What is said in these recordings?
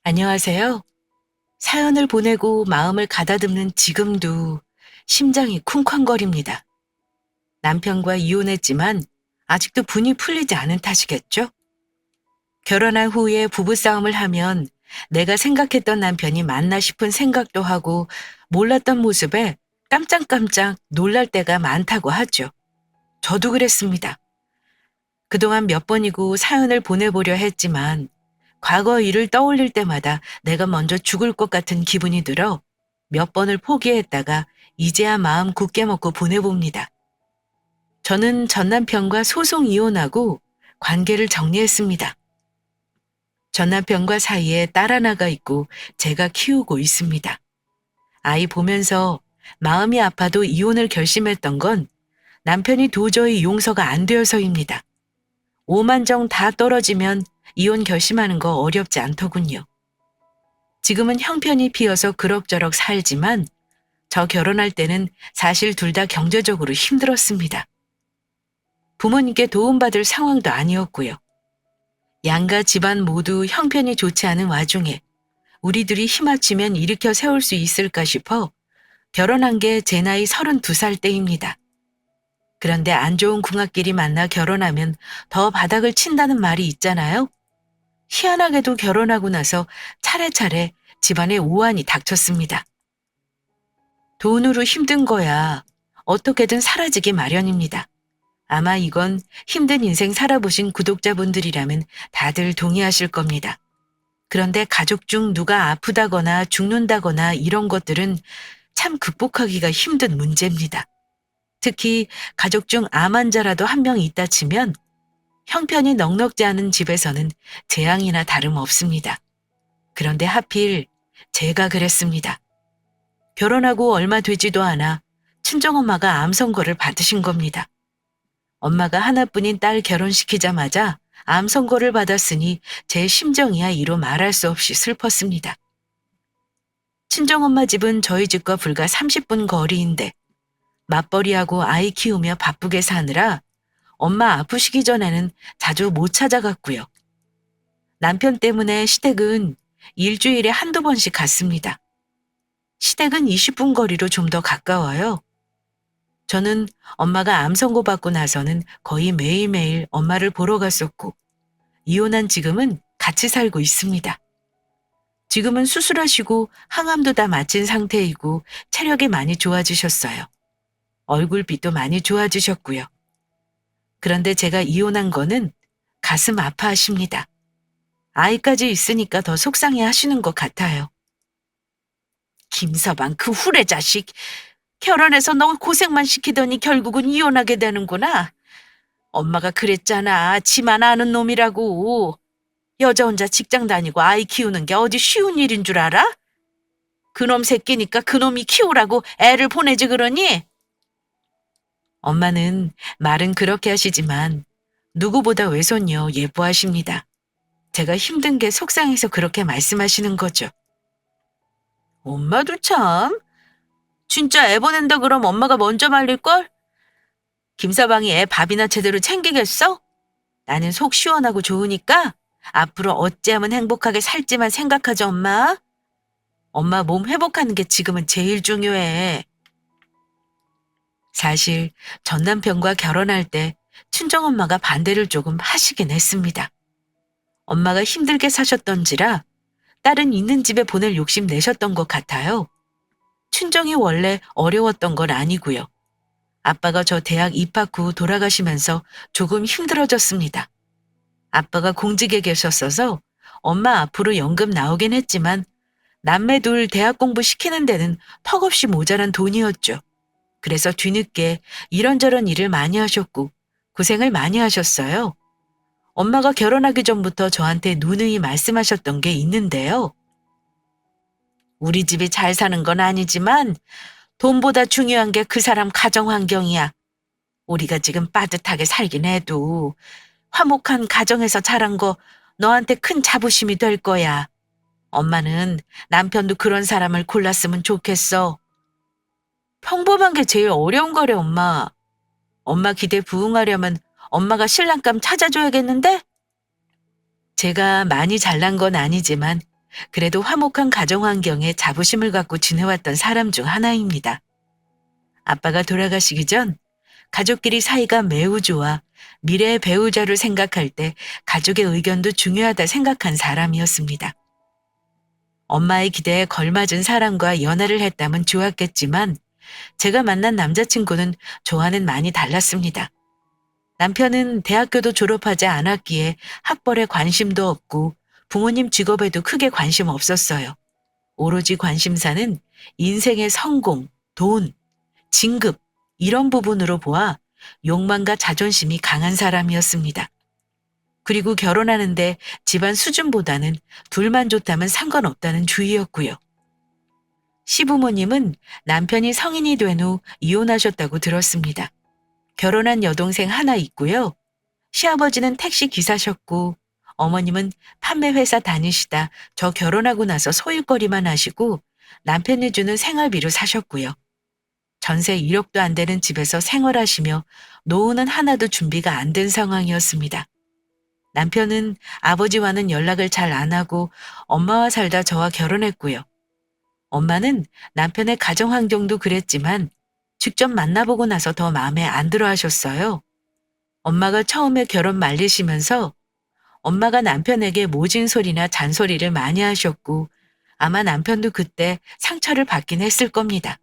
안녕하세요. 사연을 보내고 마음을 가다듬는 지금도 심장이 쿵쾅거립니다. 남편과 이혼했지만 아직도 분이 풀리지 않은 탓이겠죠? 결혼한 후에 부부싸움을 하면 내가 생각했던 남편이 맞나 싶은 생각도 하고 몰랐던 모습에 깜짝깜짝 놀랄 때가 많다고 하죠. 저도 그랬습니다. 그동안 몇 번이고 사연을 보내보려 했지만 과거 일을 떠올릴 때마다 내가 먼저 죽을 것 같은 기분이 들어 몇 번을 포기했다가 이제야 마음 굳게 먹고 보내봅니다. 저는 전 남편과 소송 이혼하고 관계를 정리했습니다. 전 남편과 사이에 딸 하나가 있고 제가 키우고 있습니다. 아이 보면서 마음이 아파도 이혼을 결심했던 건 남편이 도저히 용서가 안 되어서입니다. 오만정 다 떨어지면 이혼 결심하는 거 어렵지 않더군요. 지금은 형편이 비어서 그럭저럭 살지만 저 결혼할 때는 사실 둘 다 경제적으로 힘들었습니다. 부모님께 도움받을 상황도 아니었고요. 양가 집안 모두 형편이 좋지 않은 와중에 우리들이 힘합치면 일으켜 세울 수 있을까 싶어 결혼한 게 제 나이 32살 때입니다. 그런데 안 좋은 궁합끼리 만나 결혼하면 더 바닥을 친다는 말이 있잖아요. 희한하게도 결혼하고 나서 차례차례 집안에 우환이 닥쳤습니다. 돈으로 힘든 거야 어떻게든 사라지기 마련입니다. 아마 이건 힘든 인생 살아보신 구독자분들이라면 다들 동의하실 겁니다. 그런데 가족 중 누가 아프다거나 죽는다거나 이런 것들은 참 극복하기가 힘든 문제입니다. 특히 가족 중 암 환자라도 한 명 있다 치면 형편이 넉넉지 않은 집에서는 재앙이나 다름없습니다. 그런데 하필 제가 그랬습니다. 결혼하고 얼마 되지도 않아 친정엄마가 암 선고를 받으신 겁니다. 엄마가 하나뿐인 딸 결혼시키자마자 암 선고를 받았으니 제 심정이야 이로 말할 수 없이 슬펐습니다. 친정엄마 집은 저희 집과 불과 30분 거리인데 맞벌이하고 아이 키우며 바쁘게 사느라 엄마 아프시기 전에는 자주 못 찾아갔고요. 남편 때문에 시댁은 일주일에 한두 번씩 갔습니다. 시댁은 20분 거리로 좀 더 가까워요. 저는 엄마가 암 선고받고 나서는 거의 매일매일 엄마를 보러 갔었고 이혼한 지금은 같이 살고 있습니다. 지금은 수술하시고 항암도 다 마친 상태이고 체력이 많이 좋아지셨어요. 얼굴빛도 많이 좋아지셨고요. 그런데 제가 이혼한 거는 가슴 아파하십니다. 아이까지 있으니까 더 속상해 하시는 것 같아요. 김서방 그 후레 자식. 결혼해서 너 고생만 시키더니 결국은 이혼하게 되는구나. 엄마가 그랬잖아. 지만 아는 놈이라고. 여자 혼자 직장 다니고 아이 키우는 게 어디 쉬운 일인 줄 알아? 그놈 새끼니까 그놈이 키우라고 애를 보내지 그러니? 엄마는 말은 그렇게 하시지만 누구보다 외손녀 예뻐하십니다. 제가 힘든 게 속상해서 그렇게 말씀하시는 거죠. 엄마도 참. 진짜 애 보낸다 그럼 엄마가 먼저 말릴걸? 김서방이 애 밥이나 제대로 챙기겠어? 나는 속 시원하고 좋으니까 앞으로 어찌하면 행복하게 살지만 생각하죠, 엄마. 엄마 몸 회복하는 게 지금은 제일 중요해. 사실 전 남편과 결혼할 때 친정엄마가 반대를 조금 하시긴 했습니다. 엄마가 힘들게 사셨던지라 딸은 있는 집에 보낼 욕심 내셨던 것 같아요. 친정이 원래 어려웠던 건 아니고요. 아빠가 저 대학 입학 후 돌아가시면서 조금 힘들어졌습니다. 아빠가 공직에 계셨어서 엄마 앞으로 연금 나오긴 했지만 남매 둘 대학 공부 시키는 데는 턱없이 모자란 돈이었죠. 그래서 뒤늦게 이런저런 일을 많이 하셨고 고생을 많이 하셨어요. 엄마가 결혼하기 전부터 저한테 누누이 말씀하셨던 게 있는데요. 우리 집이 잘 사는 건 아니지만 돈보다 중요한 게 그 사람 가정 환경이야. 우리가 지금 빠듯하게 살긴 해도 화목한 가정에서 자란 거 너한테 큰 자부심이 될 거야. 엄마는 남편도 그런 사람을 골랐으면 좋겠어. 평범한 게 제일 어려운 거래, 엄마. 엄마 기대 부응하려면 엄마가 신랑감 찾아줘야겠는데? 제가 많이 잘난 건 아니지만 그래도 화목한 가정 환경에 자부심을 갖고 지내왔던 사람 중 하나입니다. 아빠가 돌아가시기 전 가족끼리 사이가 매우 좋아 미래의 배우자를 생각할 때 가족의 의견도 중요하다 생각한 사람이었습니다. 엄마의 기대에 걸맞은 사람과 연애를 했다면 좋았겠지만 제가 만난 남자친구는 저와는 많이 달랐습니다. 남편은 대학교도 졸업하지 않았기에 학벌에 관심도 없고 부모님 직업에도 크게 관심 없었어요. 오로지 관심사는 인생의 성공, 돈, 진급 이런 부분으로 보아 욕망과 자존심이 강한 사람이었습니다. 그리고 결혼하는데 집안 수준보다는 둘만 좋다면 상관없다는 주의였고요. 시부모님은 남편이 성인이 된 후 이혼하셨다고 들었습니다. 결혼한 여동생 하나 있고요. 시아버지는 택시 기사셨고 어머님은 판매회사 다니시다 저 결혼하고 나서 소일거리만 하시고 남편이 주는 생활비로 사셨고요. 전세 1억도 안 되는 집에서 생활하시며 노후는 하나도 준비가 안 된 상황이었습니다. 남편은 아버지와는 연락을 잘 안 하고 엄마와 살다 저와 결혼했고요. 엄마는 남편의 가정 환경도 그랬지만 직접 만나보고 나서 더 마음에 안 들어 하셨어요. 엄마가 처음에 결혼 말리시면서 엄마가 남편에게 모진 소리나 잔소리를 많이 하셨고 아마 남편도 그때 상처를 받긴 했을 겁니다.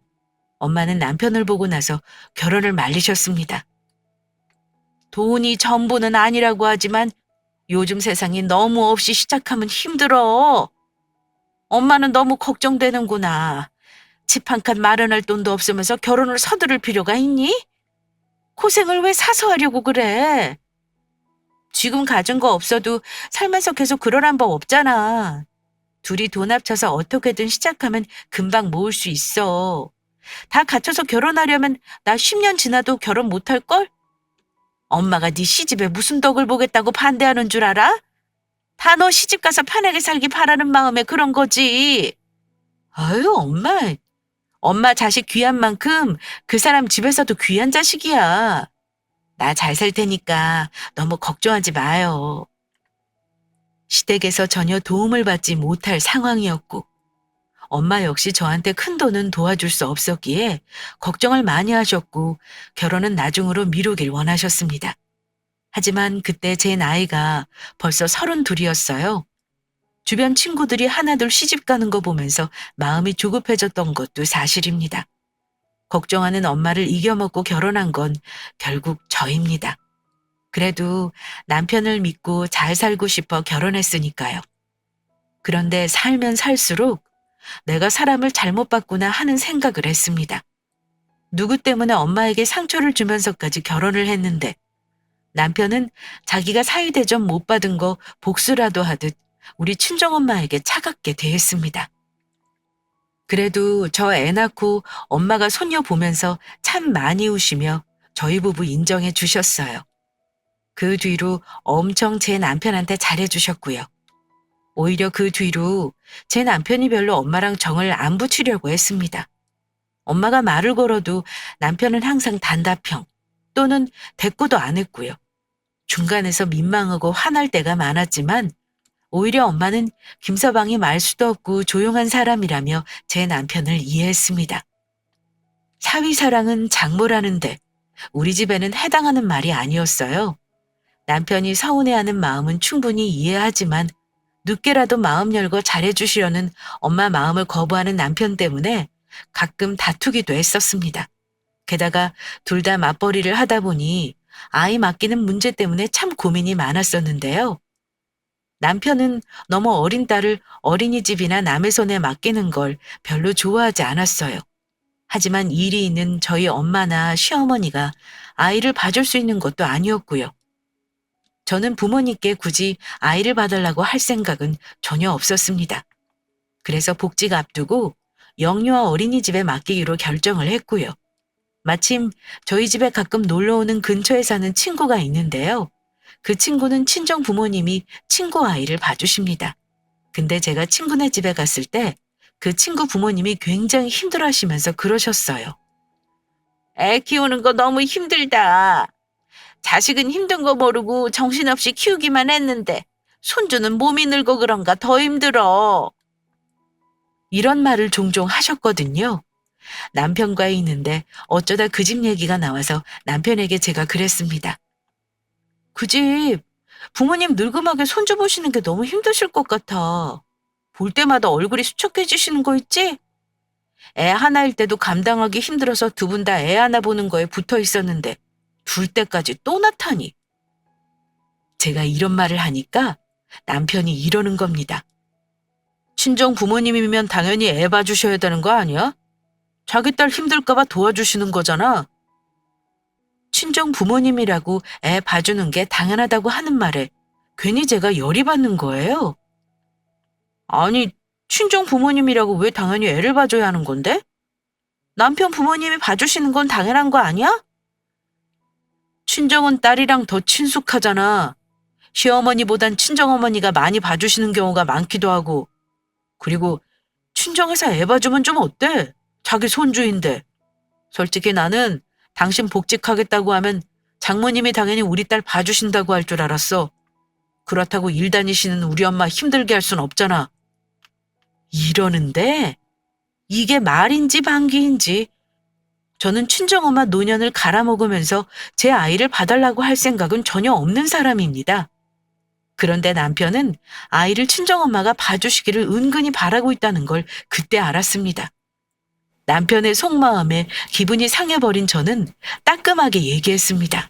엄마는 남편을 보고 나서 결혼을 말리셨습니다. 돈이 전부는 아니라고 하지만 요즘 세상이 너무 없이 시작하면 힘들어. 엄마는 너무 걱정되는구나. 집 한 칸 마련할 돈도 없으면서 결혼을 서두를 필요가 있니? 고생을 왜 사서 하려고 그래? 지금 가진 거 없어도 살면서 계속 그러란 법 없잖아. 둘이 돈 합쳐서 어떻게든 시작하면 금방 모을 수 있어. 다 갖춰서 결혼하려면 나 10년 지나도 결혼 못할걸? 엄마가 네 시집에 무슨 덕을 보겠다고 반대하는 줄 알아? 다 너 시집 가서 편하게 살기 바라는 마음에 그런 거지. 아유, 엄마 자식 귀한 만큼 그 사람 집에서도 귀한 자식이야. 나 잘 살 테니까 너무 걱정하지 마요. 시댁에서 전혀 도움을 받지 못할 상황이었고 엄마 역시 저한테 큰 돈은 도와줄 수 없었기에 걱정을 많이 하셨고 결혼은 나중으로 미루길 원하셨습니다. 하지만 그때 제 나이가 벌써 32이었어요. 주변 친구들이 하나둘 시집 가는 거 보면서 마음이 조급해졌던 것도 사실입니다. 걱정하는 엄마를 이겨먹고 결혼한 건 결국 저입니다. 그래도 남편을 믿고 잘 살고 싶어 결혼했으니까요. 그런데 살면 살수록 내가 사람을 잘못 봤구나 하는 생각을 했습니다. 누구 때문에 엄마에게 상처를 주면서까지 결혼을 했는데 남편은 자기가 사위대접 못 받은 거 복수라도 하듯 우리 친정엄마에게 차갑게 대했습니다. 그래도 저 애 낳고 엄마가 손녀 보면서 참 많이 우시며 저희 부부 인정해 주셨어요. 그 뒤로 엄청 제 남편한테 잘해 주셨고요. 오히려 그 뒤로 제 남편이 별로 엄마랑 정을 안 붙이려고 했습니다. 엄마가 말을 걸어도 남편은 항상 단답형 또는 대꾸도 안 했고요. 중간에서 민망하고 화날 때가 많았지만 오히려 엄마는 김서방이 말수도 없고 조용한 사람이라며 제 남편을 이해했습니다. 사위사랑은 장모라는데 우리 집에는 해당하는 말이 아니었어요. 남편이 서운해하는 마음은 충분히 이해하지만 늦게라도 마음 열고 잘해주시려는 엄마 마음을 거부하는 남편 때문에 가끔 다투기도 했었습니다. 게다가 둘 다 맞벌이를 하다 보니 아이 맡기는 문제 때문에 참 고민이 많았었는데요. 남편은 너무 어린 딸을 어린이집이나 남의 손에 맡기는 걸 별로 좋아하지 않았어요. 하지만 일이 있는 저희 엄마나 시어머니가 아이를 봐줄 수 있는 것도 아니었고요. 저는 부모님께 굳이 아이를 봐달라고 할 생각은 전혀 없었습니다. 그래서 복직 앞두고 영유아 어린이집에 맡기기로 결정을 했고요. 마침 저희 집에 가끔 놀러오는 근처에 사는 친구가 있는데요. 그 친구는 친정 부모님이 친구 아이를 봐주십니다. 근데 제가 친구네 집에 갔을 때 그 친구 부모님이 굉장히 힘들어하시면서 그러셨어요. 애 키우는 거 너무 힘들다. 자식은 힘든 거 모르고 정신없이 키우기만 했는데 손주는 몸이 늙어 그런가 더 힘들어. 이런 말을 종종 하셨거든요. 남편과 있는데 어쩌다 그 집 얘기가 나와서 남편에게 제가 그랬습니다. 그 집 부모님 늙음하게 손주 보시는 게 너무 힘드실 것 같아. 볼 때마다 얼굴이 수척해지시는 거 있지? 애 하나일 때도 감당하기 힘들어서 두 분 다 애 하나 보는 거에 붙어 있었는데 둘 때까지 또 나타니. 제가 이런 말을 하니까 남편이 이러는 겁니다. 친정 부모님이면 당연히 애 봐주셔야 되는 거 아니야? 자기 딸 힘들까 봐 도와주시는 거잖아. 친정 부모님이라고 애 봐주는 게 당연하다고 하는 말에 괜히 제가 열이 받는 거예요. 아니, 친정 부모님이라고 왜 당연히 애를 봐줘야 하는 건데? 남편 부모님이 봐주시는 건 당연한 거 아니야? 친정은 딸이랑 더 친숙하잖아. 시어머니보단 친정어머니가 많이 봐주시는 경우가 많기도 하고. 그리고 친정에서 애 봐주면 좀 어때? 자기 손주인데. 솔직히 나는 당신 복직하겠다고 하면 장모님이 당연히 우리 딸 봐주신다고 할 줄 알았어. 그렇다고 일 다니시는 우리 엄마 힘들게 할 순 없잖아. 이러는데 이게 말인지 반기인지 저는 친정엄마 노년을 갈아먹으면서 제 아이를 봐달라고 할 생각은 전혀 없는 사람입니다. 그런데 남편은 아이를 친정엄마가 봐주시기를 은근히 바라고 있다는 걸 그때 알았습니다. 남편의 속마음에 기분이 상해버린 저는 따끔하게 얘기했습니다.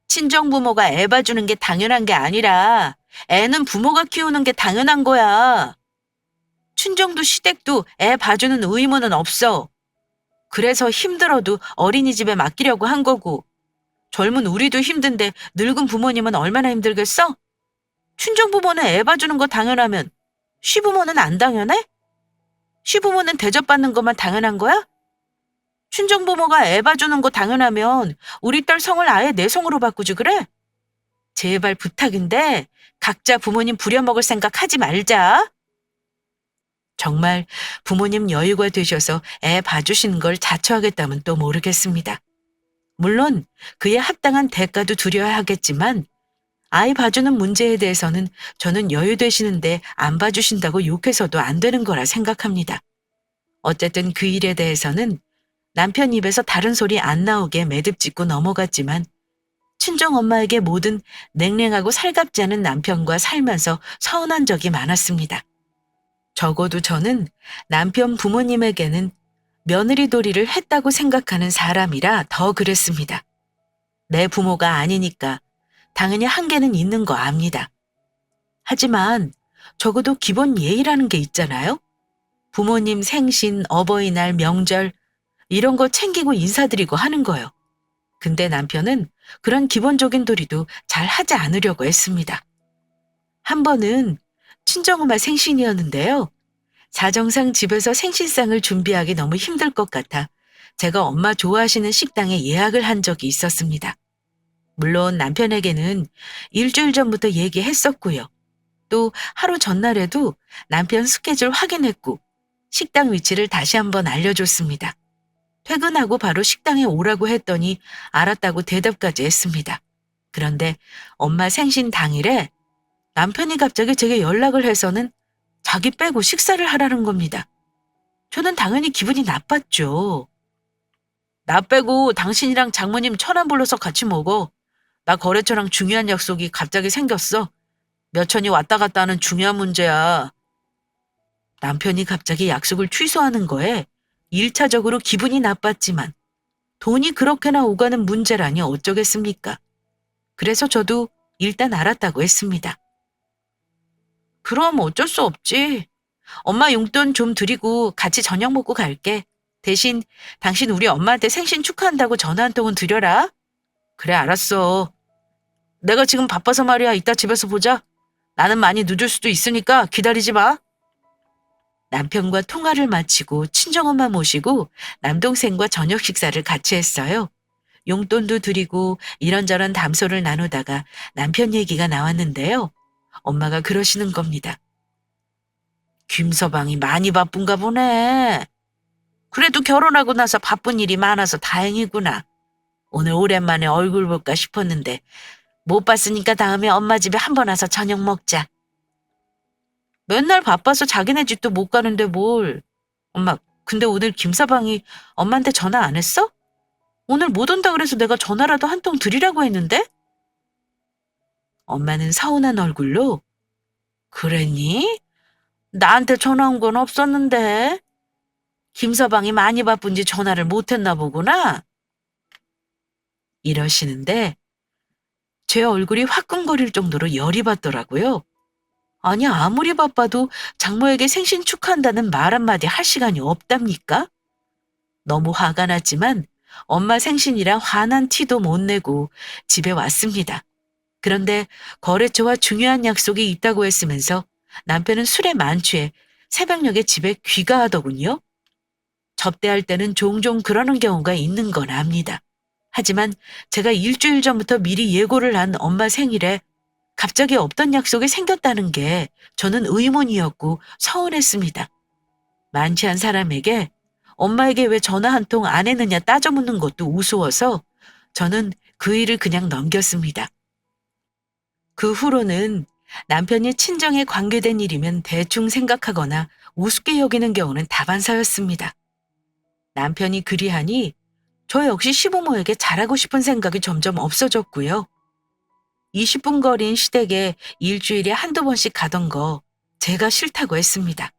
친정부모가 애 봐주는 게 당연한 게 아니라 애는 부모가 키우는 게 당연한 거야. 친정도 시댁도 애 봐주는 의무는 없어. 그래서 힘들어도 어린이집에 맡기려고 한 거고 젊은 우리도 힘든데 늙은 부모님은 얼마나 힘들겠어? 친정부모는 애 봐주는 거 당연하면 시부모는 안 당연해? 시부모는 대접받는 것만 당연한 거야? 친정부모가 애 봐주는 거 당연하면 우리 딸 성을 아예 내 성으로 바꾸지 그래? 제발 부탁인데 각자 부모님 부려먹을 생각 하지 말자. 정말 부모님 여유가 되셔서 애 봐주시는 걸 자처하겠다면 또 모르겠습니다. 물론 그에 합당한 대가도 두려야 하겠지만 아이 봐주는 문제에 대해서는 저는 여유 되시는데 안 봐주신다고 욕해서도 안 되는 거라 생각합니다. 어쨌든 그 일에 대해서는 남편 입에서 다른 소리 안 나오게 매듭짓고 넘어갔지만 친정엄마에게 뭐든 냉랭하고 살갑지 않은 남편과 살면서 서운한 적이 많았습니다. 적어도 저는 남편 부모님에게는 며느리 도리를 했다고 생각하는 사람이라 더 그랬습니다. 내 부모가 아니니까 당연히 한계는 있는 거 압니다. 하지만 적어도 기본 예의라는 게 있잖아요. 부모님 생신, 어버이날, 명절 이런 거 챙기고 인사드리고 하는 거요. 근데 남편은 그런 기본적인 도리도 잘 하지 않으려고 했습니다. 한 번은 친정엄마 생신이었는데요. 사정상 집에서 생신상을 준비하기 너무 힘들 것 같아 제가 엄마 좋아하시는 식당에 예약을 한 적이 있었습니다. 물론 남편에게는 일주일 전부터 얘기했었고요. 또 하루 전날에도 남편 스케줄 확인했고 식당 위치를 다시 한번 알려줬습니다. 퇴근하고 바로 식당에 오라고 했더니 알았다고 대답까지 했습니다. 그런데 엄마 생신 당일에 남편이 갑자기 제게 연락을 해서는 자기 빼고 식사를 하라는 겁니다. 저는 당연히 기분이 나빴죠. 나 빼고 당신이랑 장모님 천안 불러서 같이 먹어. 나 거래처랑 중요한 약속이 갑자기 생겼어. 몇 천이 왔다 갔다 하는 중요한 문제야. 남편이 갑자기 약속을 취소하는 거에 1차적으로 기분이 나빴지만 돈이 그렇게나 오가는 문제라니 어쩌겠습니까? 그래서 저도 일단 알았다고 했습니다. 그럼 어쩔 수 없지. 엄마 용돈 좀 드리고 같이 저녁 먹고 갈게. 대신 당신 우리 엄마한테 생신 축하한다고 전화 한 통은 드려라. 그래, 알았어. 내가 지금 바빠서 말이야. 이따 집에서 보자. 나는 많이 늦을 수도 있으니까 기다리지 마. 남편과 통화를 마치고 친정엄마 모시고 남동생과 저녁 식사를 같이 했어요. 용돈도 드리고 이런저런 담소를 나누다가 남편 얘기가 나왔는데요. 엄마가 그러시는 겁니다. 김서방이 많이 바쁜가 보네. 그래도 결혼하고 나서 바쁜 일이 많아서 다행이구나. 오늘 오랜만에 얼굴 볼까 싶었는데 못 봤으니까 다음에 엄마 집에 한번 와서 저녁 먹자. 맨날 바빠서 자기네 집도 못 가는데 뭘. 엄마, 근데 오늘 김서방이 엄마한테 전화 안 했어? 오늘 못 온다 그래서 내가 전화라도 한 통 드리라고 했는데? 엄마는 서운한 얼굴로 그랬니? 나한테 전화 온 건 없었는데. 김서방이 많이 바쁜지 전화를 못 했나 보구나. 이러시는데 제 얼굴이 화끈거릴 정도로 열이 받더라고요. 아니, 아무리 바빠도 장모에게 생신 축하한다는 말 한마디 할 시간이 없답니까? 너무 화가 났지만 엄마 생신이라 화난 티도 못 내고 집에 왔습니다. 그런데 거래처와 중요한 약속이 있다고 했으면서 남편은 술에 만취해 새벽녘에 집에 귀가하더군요. 접대할 때는 종종 그러는 경우가 있는 건 압니다. 하지만 제가 일주일 전부터 미리 예고를 한 엄마 생일에 갑자기 없던 약속이 생겼다는 게 저는 의문이었고 서운했습니다. 만취한 사람에게 엄마에게 왜 전화 한 통 안 했느냐 따져 묻는 것도 우스워서 저는 그 일을 그냥 넘겼습니다. 그 후로는 남편이 친정에 관계된 일이면 대충 생각하거나 우습게 여기는 경우는 다반사였습니다. 남편이 그리하니 저 역시 시부모에게 잘하고 싶은 생각이 점점 없어졌고요. 20분 거리인 시댁에 일주일에 한두 번씩 가던 거 제가 싫다고 했습니다.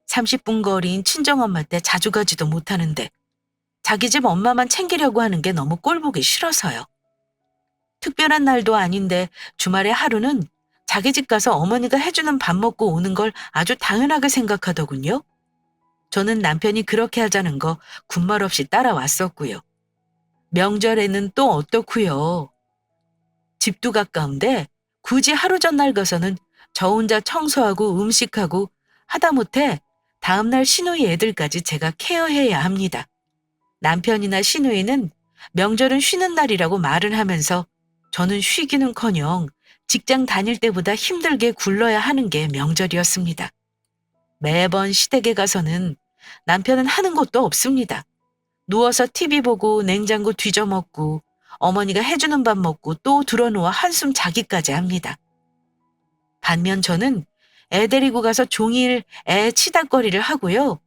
30분 거리인 친정엄마 때 자주 가지도 못하는데 자기 집 엄마만 챙기려고 하는 게 너무 꼴보기 싫어서요. 특별한 날도 아닌데 주말에 하루는 자기 집 가서 어머니가 해주는 밥 먹고 오는 걸 아주 당연하게 생각하더군요. 저는 남편이 그렇게 하자는 거 군말 없이 따라왔었고요. 명절에는 또 어떻고요. 집도 가까운데 굳이 하루 전날 가서는 저 혼자 청소하고 음식하고 하다못해 다음날 시누이 애들까지 제가 케어해야 합니다. 남편이나 시누이는 명절은 쉬는 날이라고 말을 하면서 저는 쉬기는커녕 직장 다닐 때보다 힘들게 굴러야 하는 게 명절이었습니다. 매번 시댁에 가서는 남편은 하는 것도 없습니다. 누워서 TV 보고 냉장고 뒤져먹고 어머니가 해주는 밥 먹고 또 들어누워 한숨 자기까지 합니다. 반면 저는 애 데리고 가서 종일 애 치닥거리를 하고요.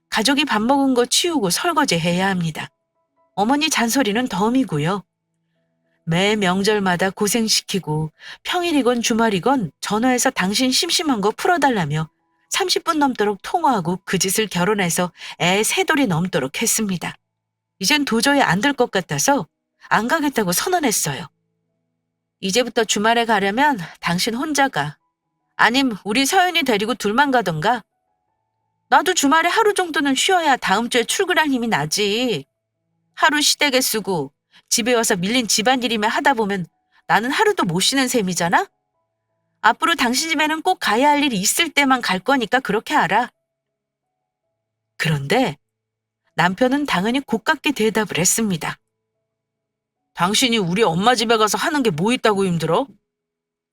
가족이 밥 먹은 거 치우고 설거지 해야 합니다. 어머니 잔소리는 덤이고요. 매 명절마다 고생시키고 평일이건 주말이건 전화해서 당신 심심한 거 풀어달라며 30분 넘도록 통화하고 그 짓을 결혼해서 애 3돌이 넘도록 했습니다. 이젠 도저히 안 될 것 같아서 안 가겠다고 선언했어요. 이제부터 주말에 가려면 당신 혼자 가. 아님 우리 서연이 데리고 둘만 가던가. 나도 주말에 하루 정도는 쉬어야 다음 주에 출근할 힘이 나지. 하루 시댁에 쓰고 집에 와서 밀린 집안일이면 하다 보면 나는 하루도 못 쉬는 셈이잖아? 앞으로 당신 집에는 꼭 가야 할 일이 있을 때만 갈 거니까 그렇게 알아. 그런데 남편은 당연히 곱깝게 대답을 했습니다. 당신이 우리 엄마 집에 가서 하는 게 뭐 있다고 힘들어?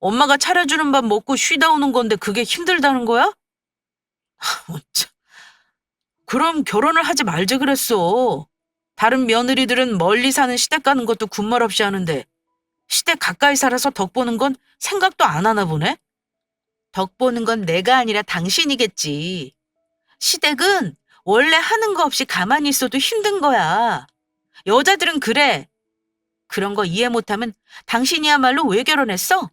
엄마가 차려주는 밥 먹고 쉬다 오는 건데 그게 힘들다는 거야? 그럼 결혼을 하지 말지 그랬어. 다른 며느리들은 멀리 사는 시댁 가는 것도 군말 없이 하는데 시댁 가까이 살아서 덕 보는 건 생각도 안 하나 보네? 덕 보는 건 내가 아니라 당신이겠지. 시댁은 원래 하는 거 없이 가만히 있어도 힘든 거야. 여자들은 그래. 그런 거 이해 못하면 당신이야말로 왜 결혼했어?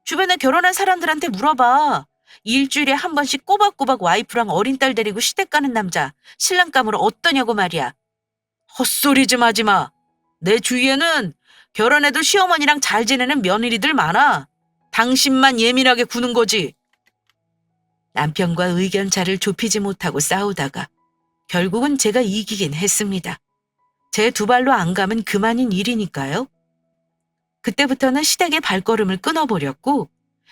주변에 결혼한 사람들한테 물어봐. 일주일에 한 번씩 꼬박꼬박 와이프랑 어린 딸 데리고 시댁 가는 남자 신랑감으로 어떠냐고 말이야. 헛소리 좀 하지 마. 내 주위에는 결혼해도 시어머니랑 잘 지내는 며느리들 많아. 당신만 예민하게 구는 거지. 남편과 의견차를 좁히지 못하고 싸우다가 결국은 제가 이기긴 했습니다. 제 두 발로 안 가면 그만인 일이니까요. 그때부터는 시댁의 발걸음을 끊어버렸고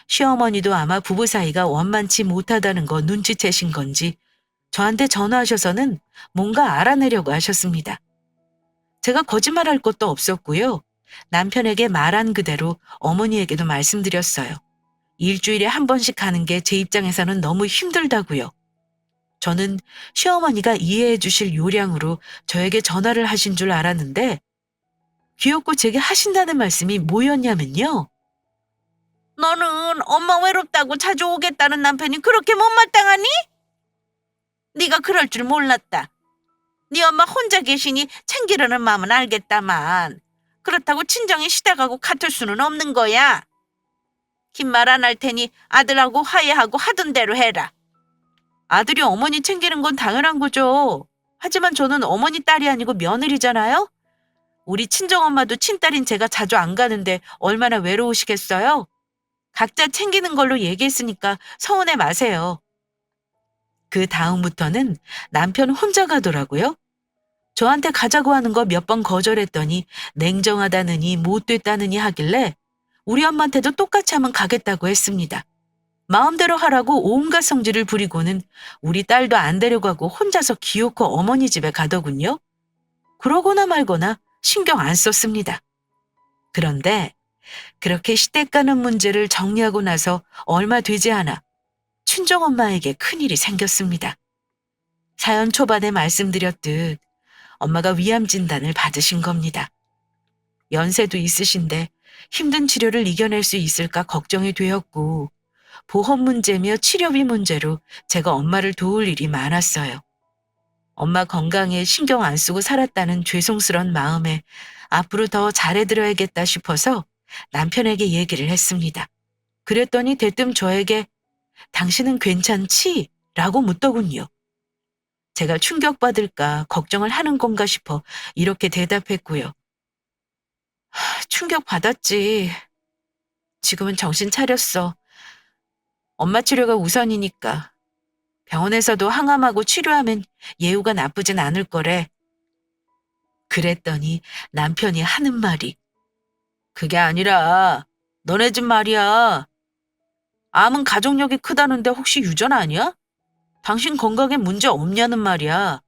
시어머니도 아마 부부 사이가 원만치 못하다는 거 눈치채신 건지 저한테 전화하셔서는 뭔가 알아내려고 하셨습니다. 제가 거짓말할 것도 없었고요. 남편에게 말한 그대로 어머니에게도 말씀드렸어요. 일주일에 한 번씩 가는 게 제 입장에서는 너무 힘들다고요. 저는 시어머니가 이해해 주실 요량으로 저에게 전화를 하신 줄 알았는데 귀엽고 제게 하신다는 말씀이 뭐였냐면요. 너는 엄마 외롭다고 자주 오겠다는 남편이 그렇게 못마땅하니? 네가 그럴 줄 몰랐다. 네 엄마 혼자 계시니 챙기려는 마음은 알겠다만 그렇다고 친정이 시댁하고 같을 수는 없는 거야. 긴 말 안 할 테니 아들하고 화해하고 하던 대로 해라. 아들이 어머니 챙기는 건 당연한 거죠. 하지만 저는 어머니 딸이 아니고 며느리잖아요. 우리 친정엄마도 친딸인 제가 자주 안 가는데 얼마나 외로우시겠어요? 각자 챙기는 걸로 얘기했으니까 서운해 마세요. 그 다음부터는 남편 혼자 가더라고요. 저한테 가자고 하는 거 몇 번 거절했더니 냉정하다느니 못 됐다느니 하길래 우리 엄마한테도 똑같이 하면 가겠다고 했습니다. 마음대로 하라고 온갖 성질을 부리고는 우리 딸도 안 데려가고 혼자서 기어코 어머니 집에 가더군요. 그러거나 말거나 신경 안 썼습니다. 그런데 그렇게 시댁 가는 문제를 정리하고 나서 얼마 되지 않아 친정엄마에게 큰일이 생겼습니다. 사연 초반에 말씀드렸듯 엄마가 위암 진단을 받으신 겁니다. 연세도 있으신데 힘든 치료를 이겨낼 수 있을까 걱정이 되었고 보험 문제며 치료비 문제로 제가 엄마를 도울 일이 많았어요. 엄마 건강에 신경 안 쓰고 살았다는 죄송스런 마음에 앞으로 더 잘해드려야겠다 싶어서 남편에게 얘기를 했습니다. 그랬더니 대뜸 저에게 당신은 괜찮지? 라고 묻더군요. 제가 충격받을까 걱정을 하는 건가 싶어 이렇게 대답했고요. 충격받았지. 지금은 정신 차렸어. 엄마 치료가 우선이니까. 병원에서도 항암하고 치료하면 예후가 나쁘진 않을 거래. 그랬더니 남편이 하는 말이 그게 아니라 너네 집 말이야. 암은 가족력이 크다는데 혹시 유전 아니야? 당신 건강에 문제 없냐는 말이야.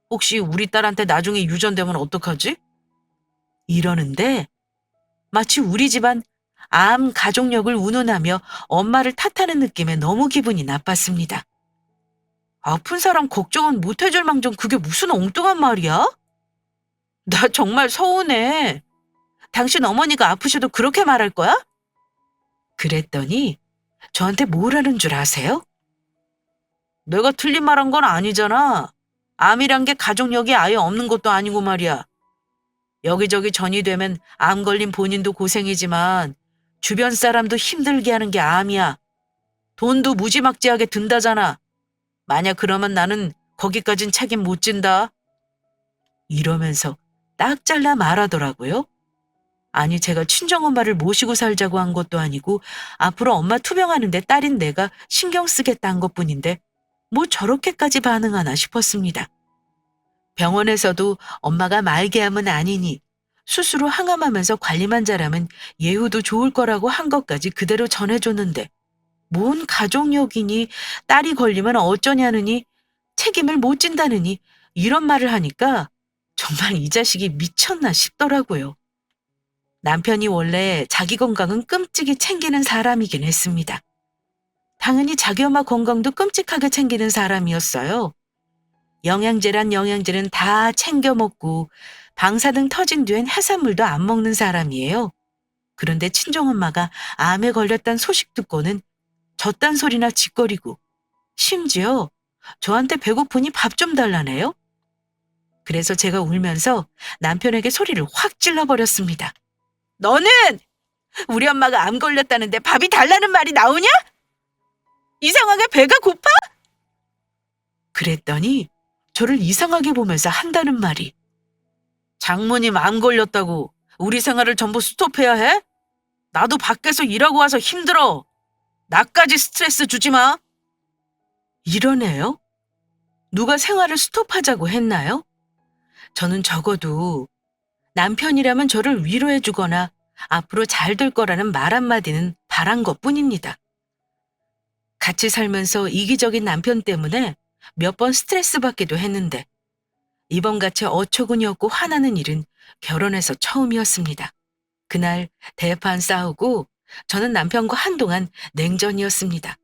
혹시 우리 딸한테 나중에 유전되면 어떡하지? 이러는데 마치 우리 집안 암 가족력을 운운하며 엄마를 탓하는 느낌에 너무 기분이 나빴습니다. 아픈 사람 걱정은 못 해줄 망정 그게 무슨 엉뚱한 말이야? 나 정말 서운해. 당신 어머니가 아프셔도 그렇게 말할 거야? 그랬더니 저한테 뭐라는 줄 아세요? 내가 틀린 말한 건 아니잖아. 암이란 게 가족력이 아예 없는 것도 아니고 말이야. 여기저기 전이 되면 암 걸린 본인도 고생이지만 주변 사람도 힘들게 하는 게 암이야. 돈도 무지막지하게 든다잖아. 만약 그러면 나는 거기까진 책임 못 진다. 이러면서 딱 잘라 말하더라고요. 아니 제가 친정엄마를 모시고 살자고 한 것도 아니고 앞으로 엄마 투병하는데 딸인 내가 신경 쓰겠다 한 것뿐인데 뭐 저렇게까지 반응하나 싶었습니다. 병원에서도 엄마가 말기암은 아니니 스스로 항암하면서 관리만 잘하면 예후도 좋을 거라고 한 것까지 그대로 전해줬는데 뭔 가족력이니 딸이 걸리면 어쩌냐느니 책임을 못 진다느니 이런 말을 하니까 정말 이 자식이 미쳤나 싶더라고요. 남편이 원래 자기 건강은 끔찍이 챙기는 사람이긴 했습니다. 당연히 자기 엄마 건강도 끔찍하게 챙기는 사람이었어요. 영양제란 영양제는 다 챙겨 먹고 방사능 터진 뒤엔 해산물도 안 먹는 사람이에요. 그런데 친정엄마가 암에 걸렸다는 소식 듣고는 저딴 소리나 짓거리고 심지어 저한테 배고프니 밥 좀 달라네요. 그래서 제가 울면서 남편에게 소리를 확 질러버렸습니다. 너는 우리 엄마가 암 걸렸다는데 밥이 달라는 말이 나오냐? 이상하게 배가 고파? 그랬더니 저를 이상하게 보면서 한다는 말이 장모님 암 걸렸다고 우리 생활을 전부 스톱해야 해? 나도 밖에서 일하고 와서 힘들어. 나까지 스트레스 주지 마. 이러네요. 누가 생활을 스톱하자고 했나요? 저는 적어도 남편이라면 저를 위로해 주거나 앞으로 잘 될 거라는 말 한마디는 바란 것뿐입니다. 같이 살면서 이기적인 남편 때문에 몇 번 스트레스 받기도 했는데 이번같이 어처구니 없고 화나는 일은 결혼해서 처음이었습니다. 그날 대판 싸우고 저는 남편과 한동안 냉전이었습니다.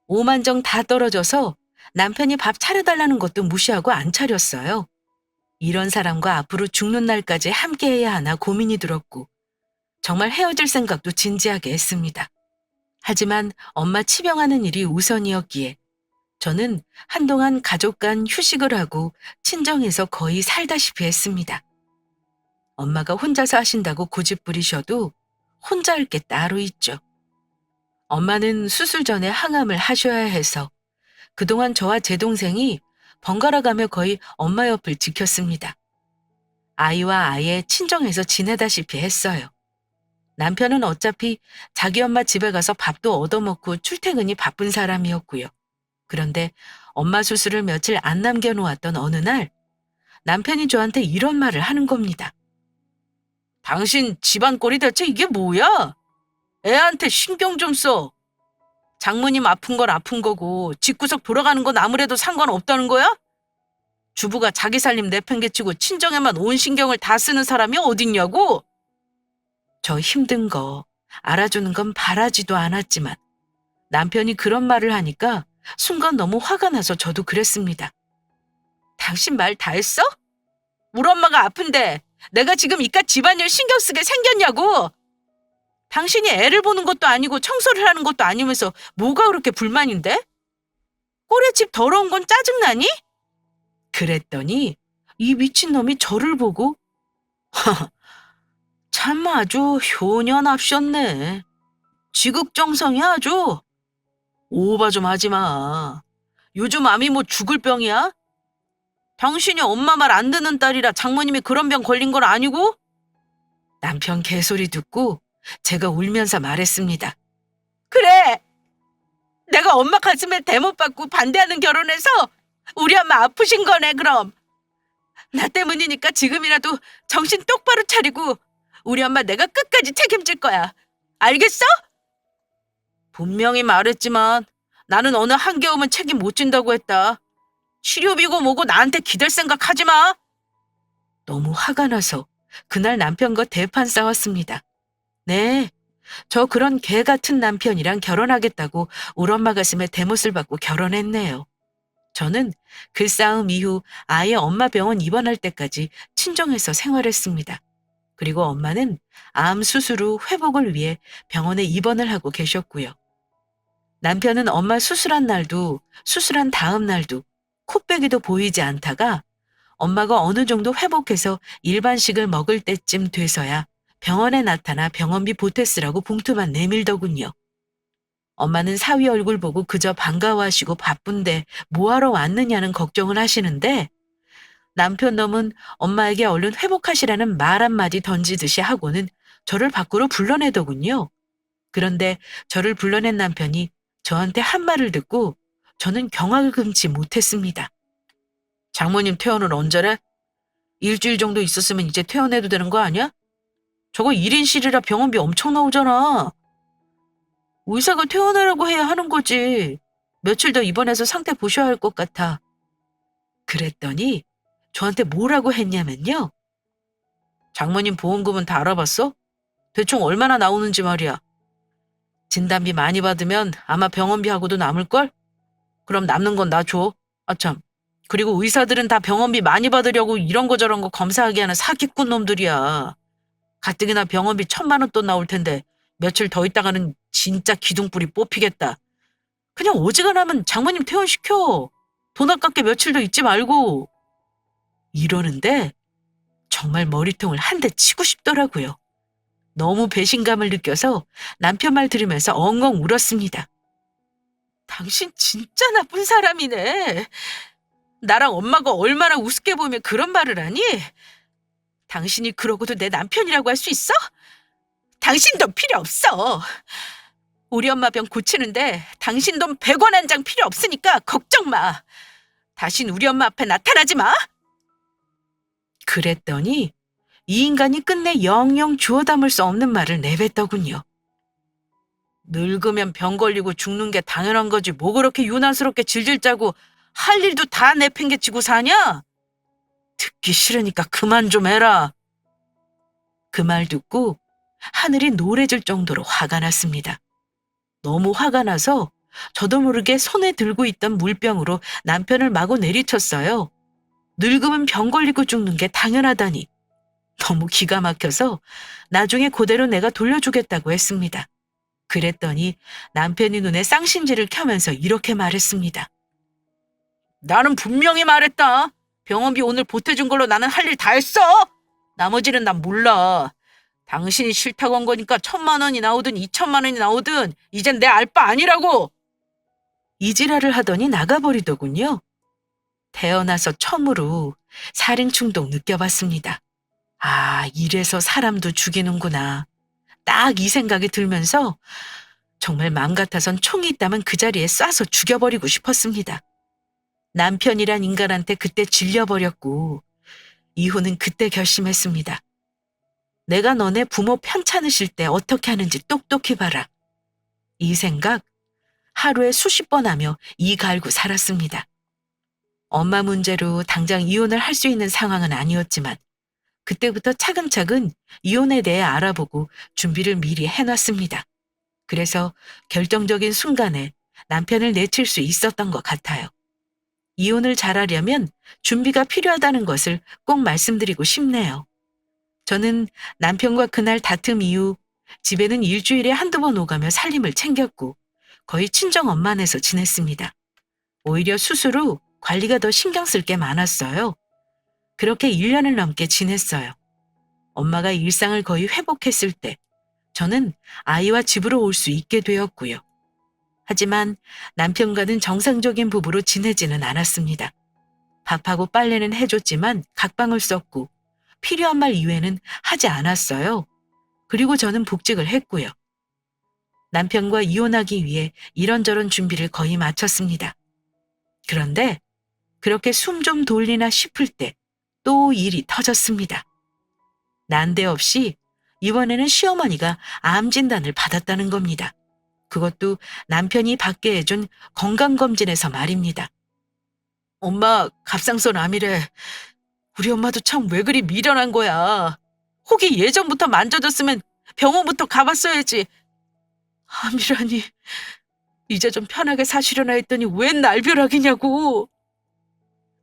오만정 다 떨어져서 남편이 밥 차려달라는 것도 무시하고 안 차렸어요. 이런 사람과 앞으로 죽는 날까지 함께해야 하나 고민이 들었고 정말 헤어질 생각도 진지하게 했습니다. 하지만 엄마 치병하는 일이 우선이었기에 저는 한동안 가족 간 휴식을 하고 친정에서 거의 살다시피 했습니다. 엄마가 혼자서 하신다고 고집 부리셔도 혼자 할 게 따로 있죠. 엄마는 수술 전에 항암을 하셔야 해서 그동안 저와 제 동생이 번갈아 가며 거의 엄마 옆을 지켰습니다. 아이와 아예 친정에서 지내다시피 했어요. 남편은 어차피 자기 엄마 집에 가서 밥도 얻어먹고 출퇴근이 바쁜 사람이었고요. 그런데 엄마 수술을 며칠 안 남겨놓았던 어느 날 남편이 저한테 이런 말을 하는 겁니다. 당신 집안 꼴이 대체 이게 뭐야? 애한테 신경 좀 써. 장모님 아픈 건 아픈 거고 집구석 돌아가는 건 아무래도 상관없다는 거야? 주부가 자기 살림 내팽개치고 친정에만 온 신경을 다 쓰는 사람이 어딨냐고? 저 힘든 거 알아주는 건 바라지도 않았지만 남편이 그런 말을 하니까 순간 너무 화가 나서 저도 그랬습니다. 당신 말 다 했어? 우리 엄마가 아픈데 내가 지금 이깟 집안일 신경 쓰게 생겼냐고? 당신이 애를 보는 것도 아니고 청소를 하는 것도 아니면서 뭐가 그렇게 불만인데? 꼬레집 더러운 건 짜증나니? 그랬더니 이 미친놈이 저를 보고 참 아주 효녀납셨네. 지극정성이 아주. 오바 좀 하지 마. 요즘 암이 뭐 죽을 병이야? 당신이 엄마 말 안 듣는 딸이라 장모님이 그런 병 걸린 건 아니고? 남편 개소리 듣고 제가 울면서 말했습니다. 그래! 내가 엄마 가슴에 대못 받고 반대하는 결혼해서 우리 엄마 아프신 거네 그럼. 나 때문이니까 지금이라도 정신 똑바로 차리고 우리 엄마 내가 끝까지 책임질 거야. 알겠어? 분명히 말했지만 나는 어느 한겨울은 책임 못 진다고 했다. 치료비고 뭐고 나한테 기댈 생각 하지 마. 너무 화가 나서 그날 남편과 대판 싸웠습니다. 네, 저 그런 개 같은 남편이랑 결혼하겠다고 우리 엄마 가슴에 대못을 받고 결혼했네요. 저는 그 싸움 이후 아예 엄마 병원 입원할 때까지 친정에서 생활했습니다. 그리고 엄마는 암 수술 후 회복을 위해 병원에 입원을 하고 계셨고요. 남편은 엄마 수술한 날도 수술한 다음 날도 코빼기도 보이지 않다가 엄마가 어느 정도 회복해서 일반식을 먹을 때쯤 돼서야 병원에 나타나 병원비 보태 쓰라고 봉투만 내밀더군요. 엄마는 사위 얼굴 보고 그저 반가워하시고 바쁜데 뭐하러 왔느냐는 걱정을 하시는데 남편 놈은 엄마에게 얼른 회복하시라는 말 한마디 던지듯이 하고는 저를 밖으로 불러내더군요. 그런데 저를 불러낸 남편이 저한테 한 말을 듣고 저는 경악을 금치 못했습니다. 장모님 퇴원은 언제래? 일주일 정도 있었으면 이제 퇴원해도 되는 거 아니야? 저거 1인실이라 병원비 엄청 나오잖아. 의사가 퇴원하라고 해야 하는 거지. 며칠 더 입원해서 상태 보셔야 할 것 같아. 그랬더니 저한테 뭐라고 했냐면요. 장모님 보험금은 다 알아봤어? 대충 얼마나 나오는지 말이야. 진단비 많이 받으면 아마 병원비하고도 남을걸? 그럼 남는 건 나 줘. 아참. 그리고 의사들은 다 병원비 많이 받으려고 이런 거 저런 거 검사하게 하는 사기꾼 놈들이야. 가뜩이나 병원비 1,000만 원 돈 나올 텐데 며칠 더 있다가는 진짜 기둥뿌리 뽑히겠다. 그냥 어지간하면 장모님 퇴원시켜. 돈 아깝게 며칠 더 있지 말고. 이러는데 정말 머리통을 한 대 치고 싶더라고요. 너무 배신감을 느껴서 남편 말 들으면서 엉엉 울었습니다. 당신 진짜 나쁜 사람이네. 나랑 엄마가 얼마나 우습게 보면 그런 말을 하니? 당신이 그러고도 내 남편이라고 할 수 있어? 당신 돈 필요 없어. 우리 엄마 병 고치는데 당신 돈 100원 한 장 필요 없으니까 걱정 마. 다신 우리 엄마 앞에 나타나지 마. 그랬더니 이 인간이 끝내 영영 주워 담을 수 없는 말을 내뱉더군요. 늙으면 병 걸리고 죽는 게 당연한 거지 뭐 그렇게 유난스럽게 질질 짜고 할 일도 다 내팽개치고 사냐? 듣기 싫으니까 그만 좀 해라. 그 말 듣고 하늘이 노래질 정도로 화가 났습니다. 너무 화가 나서 저도 모르게 손에 들고 있던 물병으로 남편을 마구 내리쳤어요. 늙으면 병 걸리고 죽는 게 당연하다니. 너무 기가 막혀서 나중에 그대로 내가 돌려주겠다고 했습니다. 그랬더니 남편이 눈에 쌍심지를 켜면서 이렇게 말했습니다. 나는 분명히 말했다. 병원비 오늘 보태준 걸로 나는 할 일 다 했어. 나머지는 난 몰라. 당신이 싫다고 한 거니까 1,000만 원이 나오든 2,000만 원이 나오든 이젠 내 알 바 아니라고. 이 지랄을 하더니 나가버리더군요. 태어나서 처음으로 살인 충동 느껴봤습니다. 아, 이래서 사람도 죽이는구나. 딱 이 생각이 들면서 정말 맘 같아선 총이 있다면 그 자리에 쏴서 죽여버리고 싶었습니다. 남편이란 인간한테 그때 질려버렸고 이후는 그때 결심했습니다. 내가 너네 부모 편찮으실 때 어떻게 하는지 똑똑히 봐라. 이 생각 하루에 수십 번 하며 이 갈고 살았습니다. 엄마 문제로 당장 이혼을 할 수 있는 상황은 아니었지만 그때부터 차근차근 이혼에 대해 알아보고 준비를 미리 해놨습니다. 그래서 결정적인 순간에 남편을 내칠 수 있었던 것 같아요. 이혼을 잘하려면 준비가 필요하다는 것을 꼭 말씀드리고 싶네요. 저는 남편과 그날 다툼 이후 집에는 일주일에 한두 번 오가며 살림을 챙겼고 거의 친정엄마네서 지냈습니다. 오히려 수술 후 관리가 더 신경 쓸 게 많았어요. 그렇게 1년을 넘게 지냈어요. 엄마가 일상을 거의 회복했을 때 저는 아이와 집으로 올 수 있게 되었고요. 하지만 남편과는 정상적인 부부로 지내지는 않았습니다. 밥하고 빨래는 해줬지만 각방을 썼고 필요한 말 이외에는 하지 않았어요. 그리고 저는 복직을 했고요. 남편과 이혼하기 위해 이런저런 준비를 거의 마쳤습니다. 그런데 그렇게 숨 좀 돌리나 싶을 때 또 일이 터졌습니다. 난데없이 이번에는 시어머니가 암 진단을 받았다는 겁니다. 그것도 남편이 받게 해준 건강검진에서 말입니다. 엄마 갑상선 암이래. 우리 엄마도 참 왜 그리 미련한 거야. 혹이 예전부터 만져졌으면 병원부터 가봤어야지. 암이라니. 이제 좀 편하게 사시려나 했더니 웬 날벼락이냐고.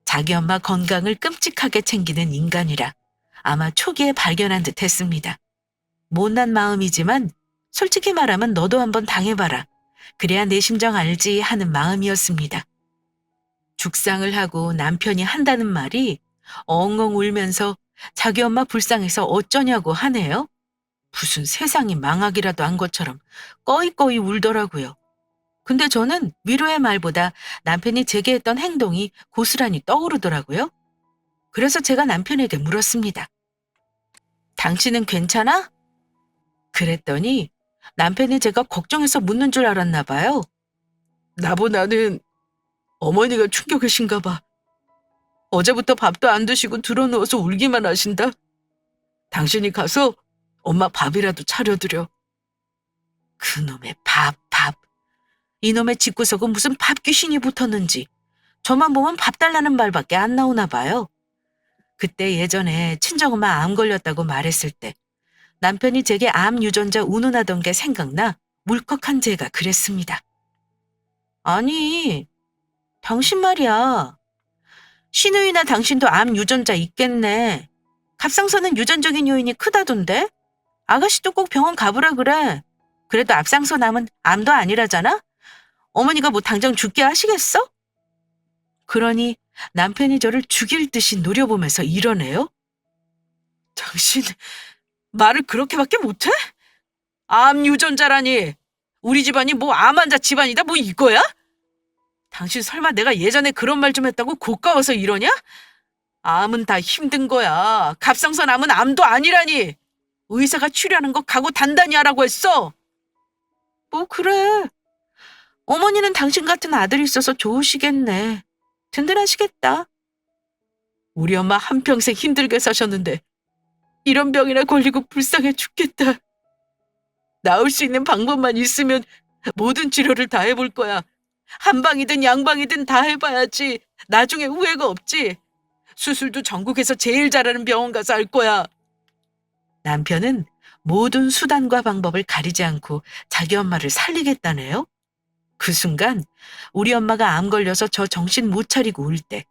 자기 엄마 건강을 끔찍하게 챙기는 인간이라 아마 초기에 발견한 듯 했습니다. 못난 마음이지만 솔직히 말하면 너도 한번 당해봐라. 그래야 내 심정 알지 하는 마음이었습니다. 죽상을 하고 남편이 한다는 말이 엉엉 울면서 자기 엄마 불쌍해서 어쩌냐고 하네요. 무슨 세상이 망하기라도 한 것처럼 꺼이꺼이 울더라고요. 근데 저는 위로의 말보다 남편이 제게 했던 행동이 고스란히 떠오르더라고요. 그래서 제가 남편에게 물었습니다. 당신은 괜찮아? 그랬더니 남편이 제가 걱정해서 묻는 줄 알았나 봐요. 나보다는 어머니가 충격이신가 봐. 어제부터 밥도 안 드시고 드러누워서 울기만 하신다. 당신이 가서 엄마 밥이라도 차려드려. 그놈의 밥. 이놈의 집구석은 무슨 밥 귀신이 붙었는지 저만 보면 밥 달라는 말밖에 안 나오나 봐요. 그때 예전에 친정엄마 암 걸렸다고 말했을 때 남편이 제게 암 유전자 운운하던 게 생각나 물컥한 제가 그랬습니다. 아니, 당신 말이야. 시누이나 당신도 암 유전자 있겠네. 갑상선은 유전적인 요인이 크다던데? 아가씨도 꼭 병원 가보라 그래. 그래도 앞상선 암은 암도 아니라잖아? 어머니가 뭐 당장 죽게 하시겠어? 그러니 남편이 저를 죽일 듯이 노려보면서 이러네요. 당신 말을 그렇게밖에 못해? 암 유전자라니. 우리 집안이 뭐 암 환자 집안이다 뭐 이거야? 당신 설마 내가 예전에 그런 말 좀 했다고 고가워서 이러냐? 암은 다 힘든 거야. 갑상선 암은 암도 아니라니. 의사가 치료하는 거 각오 단단히 하라고 했어. 뭐 그래. 어머니는 당신 같은 아들이 있어서 좋으시겠네. 든든하시겠다. 우리 엄마 한평생 힘들게 사셨는데 이런 병이나 걸리고 불쌍해 죽겠다. 나을 수 있는 방법만 있으면 모든 치료를 다 해볼 거야. 한방이든 양방이든 다 해봐야지. 나중에 후회가 없지. 수술도 전국에서 제일 잘하는 병원 가서 할 거야. 남편은 모든 수단과 방법을 가리지 않고 자기 엄마를 살리겠다네요. 그 순간 우리 엄마가 암 걸려서 저 정신 못 차리고 울 때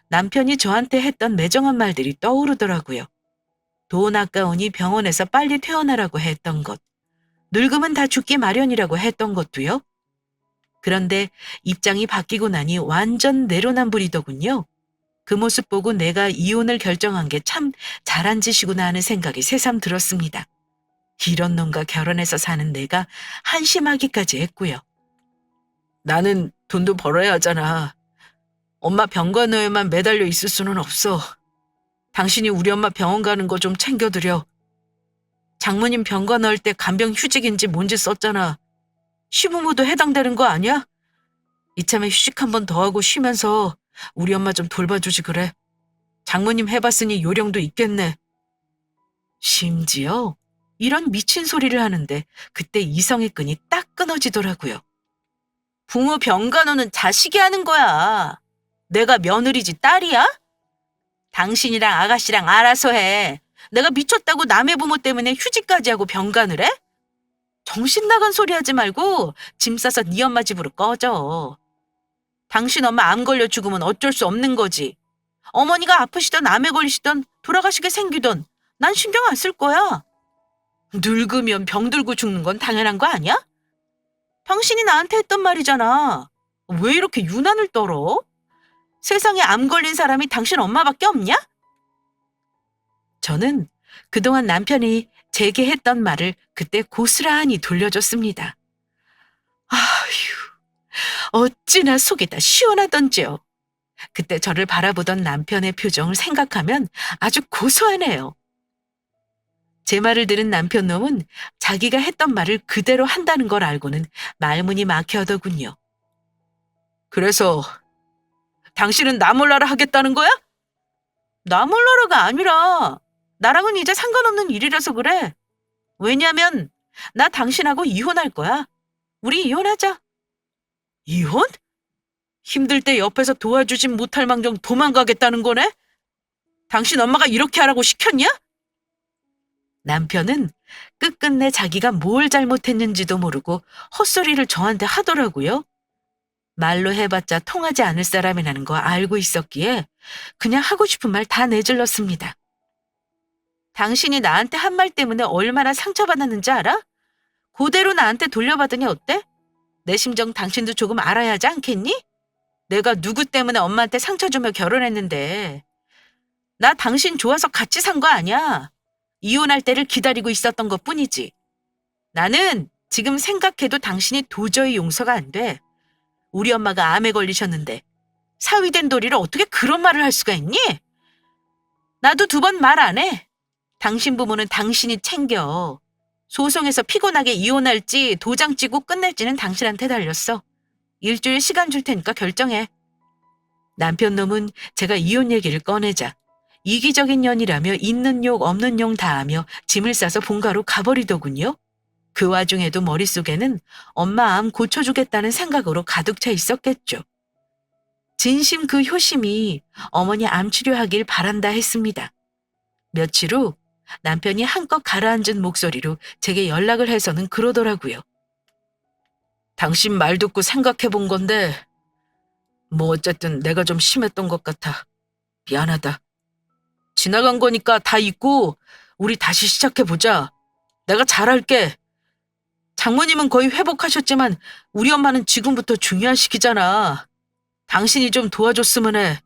남편이 저한테 했던 매정한 말들이 떠오르더라고요. 돈 아까우니 병원에서 빨리 퇴원하라고 했던 것, 늙으면 다 죽기 마련이라고 했던 것도요. 그런데 입장이 바뀌고 나니 완전 내로남불이더군요. 그 모습 보고 내가 이혼을 결정한 게 참 잘한 짓이구나 하는 생각이 새삼 들었습니다. 이런 놈과 결혼해서 사는 내가 한심하기까지 했고요. 나는 돈도 벌어야 하잖아. 엄마 병간호에만 매달려 있을 수는 없어. 당신이 우리 엄마 병원 가는 거 좀 챙겨드려. 장모님 병가 넣을 때 간병 휴직인지 뭔지 썼잖아. 시부모도 해당되는 거 아니야? 이참에 휴직 한 번 더 하고 쉬면서 우리 엄마 좀 돌봐주지 그래. 장모님 해봤으니 요령도 있겠네. 심지어 이런 미친 소리를 하는데 그때 이성의 끈이 딱 끊어지더라고요. 부모 병간호는 자식이 하는 거야. 내가 며느리지 딸이야? 당신이랑 아가씨랑 알아서 해. 내가 미쳤다고 남의 부모 때문에 휴직까지 하고 병간을 해? 정신 나간 소리 하지 말고 짐 싸서 네 엄마 집으로 꺼져. 당신 엄마 암 걸려 죽으면 어쩔 수 없는 거지. 어머니가 아프시던 암에 걸리시던 돌아가시게 생기던 난 신경 안 쓸 거야. 늙으면 병들고 죽는 건 당연한 거 아니야? 당신이 나한테 했던 말이잖아. 왜 이렇게 유난을 떨어? 세상에 암 걸린 사람이 당신 엄마밖에 없냐? 저는 그동안 남편이 제게 했던 말을 그때 고스란히 돌려줬습니다. 아휴, 어찌나 속이 다 시원하던지요. 그때 저를 바라보던 남편의 표정을 생각하면 아주 고소하네요. 제 말을 들은 남편 놈은 자기가 했던 말을 그대로 한다는 걸 알고는 말문이 막혀더군요. 그래서 당신은 나 몰라라 하겠다는 거야? 나 몰라라가 아니라 나랑은 이제 상관없는 일이라서 그래. 왜냐면 나 당신하고 이혼할 거야. 우리 이혼하자. 이혼? 힘들 때 옆에서 도와주진 못할 망정 도망가겠다는 거네? 당신 엄마가 이렇게 하라고 시켰냐? 남편은 끝끝내 자기가 뭘 잘못했는지도 모르고 헛소리를 저한테 하더라고요. 말로 해봤자 통하지 않을 사람이라는 거 알고 있었기에 그냥 하고 싶은 말 다 내질렀습니다. 당신이 나한테 한 말 때문에 얼마나 상처받았는지 알아? 그대로 나한테 돌려받으니 어때? 내 심정 당신도 조금 알아야 하지 않겠니? 내가 누구 때문에 엄마한테 상처 주며 결혼했는데. 나 당신 좋아서 같이 산 거 아니야. 이혼할 때를 기다리고 있었던 것 뿐이지. 나는 지금 생각해도 당신이 도저히 용서가 안 돼. 우리 엄마가 암에 걸리셨는데 사위된 도리를 어떻게 그런 말을 할 수가 있니? 나도 2번 말 안 해. 당신 부모는 당신이 챙겨. 소송에서 피곤하게 이혼할지 도장 찍고 끝낼지는 당신한테 달렸어. 일주일 시간 줄 테니까 결정해. 남편 놈은 제가 이혼 얘기를 꺼내자 이기적인 년이라며 있는 욕 없는 욕 다 하며 짐을 싸서 본가로 가버리더군요. 그 와중에도 머릿속에는 엄마 암 고쳐주겠다는 생각으로 가득 차 있었겠죠. 진심 그 효심이 어머니 암 치료하길 바란다 했습니다. 며칠 후 남편이 한껏 가라앉은 목소리로 제게 연락을 해서는 그러더라고요. 당신 말 듣고 생각해 본 건데 뭐 어쨌든 내가 좀 심했던 것 같아. 미안하다. 지나간 거니까 다 잊고 우리 다시 시작해보자. 내가 잘할게. 장모님은 거의 회복하셨지만 우리 엄마는 지금부터 중요한 시기잖아. 당신이 좀 도와줬으면 해.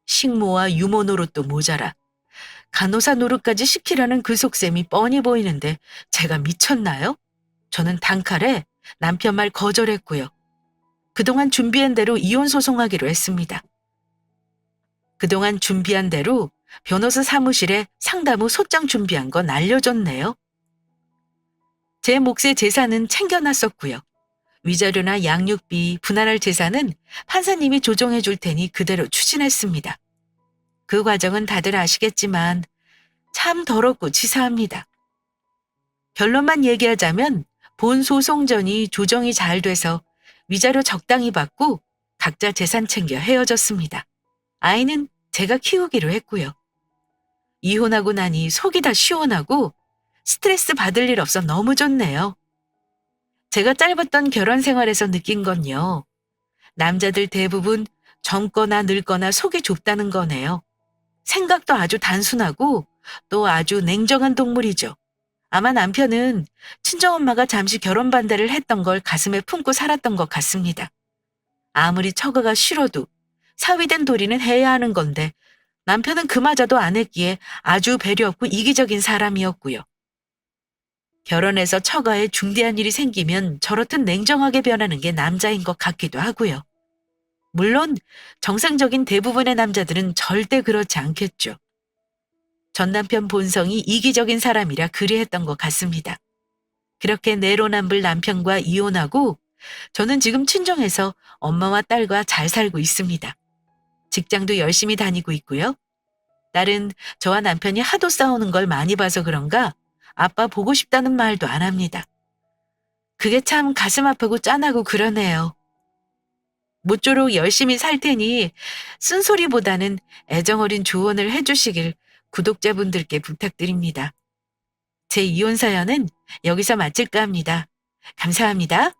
식모와 유모 노릇도 모자라 간호사 노릇까지 시키려는 그 속셈이 뻔히 보이는데 제가 미쳤나요? 저는 단칼에 남편 말 거절했고요. 그동안 준비한 대로 이혼 소송하기로 했습니다. 그동안 준비한 대로 변호사 사무실에 상담 후 소장 준비한 건 알려줬네요. 제 몫의 재산은 챙겨놨었고요. 위자료나 양육비, 분할할 재산은 판사님이 조정해 줄 테니 그대로 추진했습니다. 그 과정은 다들 아시겠지만 참 더럽고 치사합니다. 결론만 얘기하자면 본 소송전이 조정이 잘 돼서 위자료 적당히 받고 각자 재산 챙겨 헤어졌습니다. 아이는 제가 키우기로 했고요. 이혼하고 나니 속이 다 시원하고 스트레스 받을 일 없어 너무 좋네요. 제가 짧았던 결혼 생활에서 느낀 건요. 남자들 대부분 젊거나 늙거나 속이 좁다는 거네요. 생각도 아주 단순하고 또 아주 냉정한 동물이죠. 아마 남편은 친정엄마가 잠시 결혼 반대를 했던 걸 가슴에 품고 살았던 것 같습니다. 아무리 처가가 싫어도 사위된 도리는 해야 하는 건데 남편은 그마저도 안 했기에 아주 배려 없고 이기적인 사람이었고요. 결혼해서 처가에 중대한 일이 생기면 저렇듯 냉정하게 변하는 게 남자인 것 같기도 하고요. 물론 정상적인 대부분의 남자들은 절대 그렇지 않겠죠. 전 남편 본성이 이기적인 사람이라 그리했던 것 같습니다. 그렇게 내로남불 남편과 이혼하고 저는 지금 친정에서 엄마와 딸과 잘 살고 있습니다. 직장도 열심히 다니고 있고요. 딸은 저와 남편이 하도 싸우는 걸 많이 봐서 그런가 아빠 보고 싶다는 말도 안 합니다. 그게 참 가슴 아프고 짠하고 그러네요. 모쪼록 열심히 살 테니 쓴소리보다는 애정어린 조언을 해주시길 구독자분들께 부탁드립니다. 제 이혼 사연은 여기서 마칠까 합니다. 감사합니다.